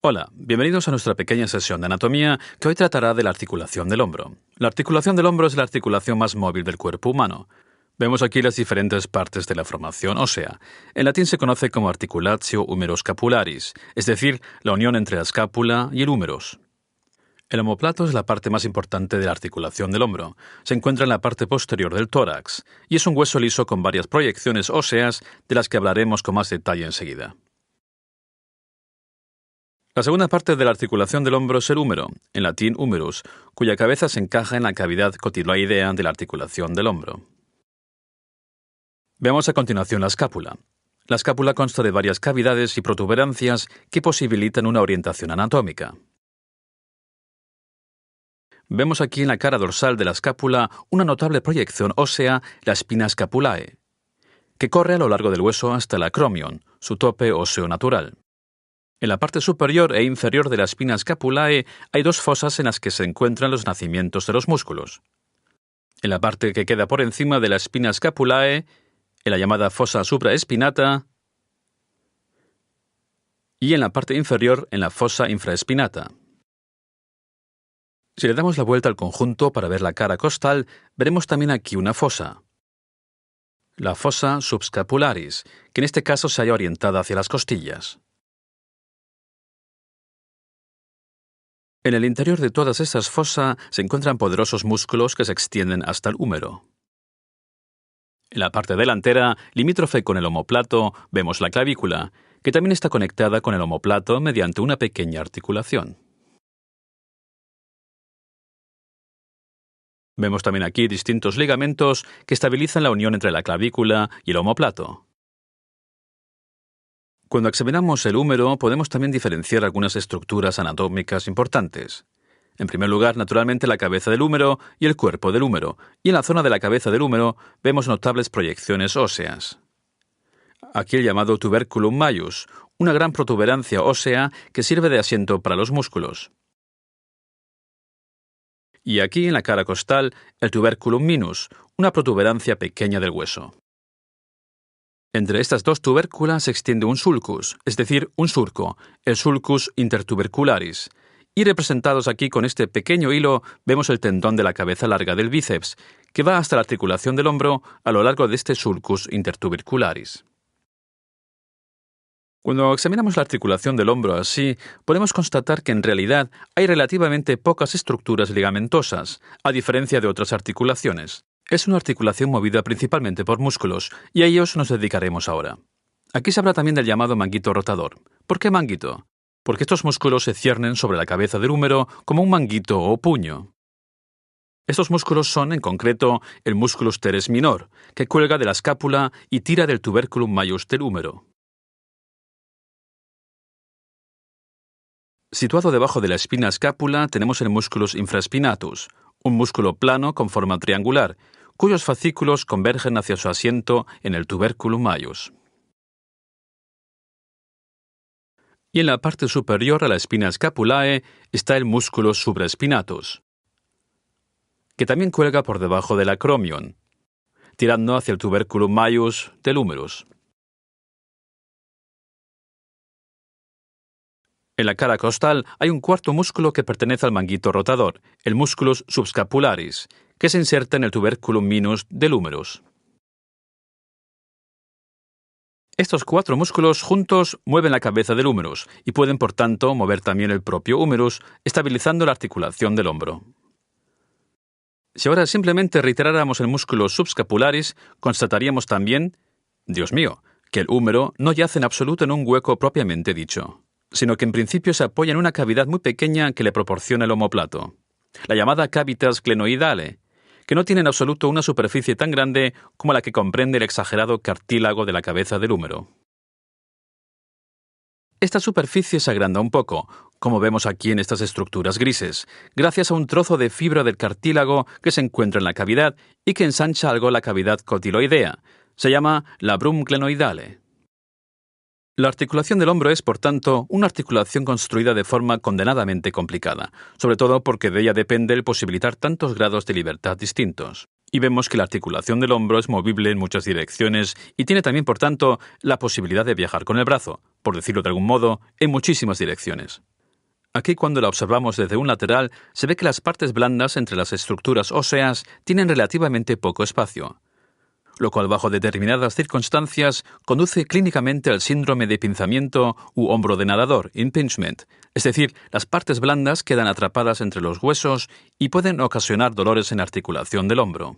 Hola, bienvenidos a nuestra pequeña sesión de anatomía que hoy tratará de la articulación del hombro. La articulación del hombro es la articulación más móvil del cuerpo humano. Vemos aquí las diferentes partes de la formación ósea. En latín se conoce como articulatio humeroscapularis, es decir, la unión entre la escápula y el húmerus. El omóplato es la parte más importante de la articulación del hombro. Se encuentra en la parte posterior del tórax y es un hueso liso con varias proyecciones óseas de las que hablaremos con más detalle enseguida. La segunda parte de la articulación del hombro es el húmero, en latín humerus, cuya cabeza se encaja en la cavidad cotiloidea de la articulación del hombro. Veamos a continuación la escápula. La escápula consta de varias cavidades y protuberancias que posibilitan una orientación anatómica. Vemos aquí en la cara dorsal de la escápula una notable proyección ósea, la spina scapulae, que corre a lo largo del hueso hasta el acromion, su tope óseo natural. En la parte superior e inferior de la spina scapulae hay dos fosas en las que se encuentran los nacimientos de los músculos. En la parte que queda por encima de la spina scapulae, en la llamada fosa supraespinata, y en la parte inferior en la fosa infraespinata. Si le damos la vuelta al conjunto para ver la cara costal, veremos también aquí una fosa, la fosa subscapularis, que en este caso se halla orientada hacia las costillas. En el interior de todas estas fosas se encuentran poderosos músculos que se extienden hasta el húmero. En la parte delantera, limítrofe con el omóplato, vemos la clavícula, que también está conectada con el omóplato mediante una pequeña articulación. Vemos también aquí distintos ligamentos que estabilizan la unión entre la clavícula y el omóplato. Cuando examinamos el húmero, podemos también diferenciar algunas estructuras anatómicas importantes. En primer lugar, naturalmente, la cabeza del húmero y el cuerpo del húmero, y en la zona de la cabeza del húmero vemos notables proyecciones óseas. Aquí el llamado tuberculum majus, una gran protuberancia ósea que sirve de asiento para los músculos. Y aquí en la cara costal, el tuberculum minus, una protuberancia pequeña del hueso. Entre estas dos tubérculas se extiende un sulcus, es decir, un surco, el sulcus intertubercularis, y representados aquí con este pequeño hilo vemos el tendón de la cabeza larga del bíceps, que va hasta la articulación del hombro a lo largo de este sulcus intertubercularis. Cuando examinamos la articulación del hombro así, podemos constatar que en realidad hay relativamente pocas estructuras ligamentosas, a diferencia de otras articulaciones. Es una articulación movida principalmente por músculos, y a ellos nos dedicaremos ahora. Aquí se habla también del llamado manguito rotador. ¿Por qué manguito? Porque estos músculos se ciernen sobre la cabeza del húmero como un manguito o puño. Estos músculos son, en concreto, el músculus teres minor, que cuelga de la escápula y tira del tuberculum majus del húmero. Situado debajo de la espina escápula tenemos el musculus infraspinatus, un músculo plano con forma triangular, cuyos fascículos convergen hacia su asiento en el tuberculum majus. Y en la parte superior a la spina scapulae está el musculus supraespinatus, que también cuelga por debajo del acromion, tirando hacia el tuberculum majus del húmerus. En la cara costal hay un cuarto músculo que pertenece al manguito rotador, el musculus subscapularis, que se inserta en el tuberculum minus del húmerus. Estos cuatro músculos juntos mueven la cabeza del húmerus y pueden, por tanto, mover también el propio húmerus, estabilizando la articulación del hombro. Si ahora simplemente reiteráramos el músculo subscapularis, constataríamos también, Dios mío, que el húmero no yace en absoluto en un hueco propiamente dicho, sino que en principio se apoya en una cavidad muy pequeña que le proporciona el omóplato, la llamada cavitas glenoidale, que no tiene en absoluto una superficie tan grande como la que comprende el exagerado cartílago de la cabeza del húmero. Esta superficie se agranda un poco, como vemos aquí en estas estructuras grises, gracias a un trozo de fibra del cartílago que se encuentra en la cavidad y que ensancha algo la cavidad cotiloidea. Se llama labrum glenoidale. La articulación del hombro es, por tanto, una articulación construida de forma condenadamente complicada, sobre todo porque de ella depende el posibilitar tantos grados de libertad distintos. Y vemos que la articulación del hombro es movible en muchas direcciones y tiene también, por tanto, la posibilidad de viajar con el brazo, por decirlo de algún modo, en muchísimas direcciones. Aquí, cuando la observamos desde un lateral, se ve que las partes blandas entre las estructuras óseas tienen relativamente poco espacio, lo cual bajo determinadas circunstancias conduce clínicamente al síndrome de pinzamiento u hombro de nadador, impingement, es decir, las partes blandas quedan atrapadas entre los huesos y pueden ocasionar dolores en la articulación del hombro.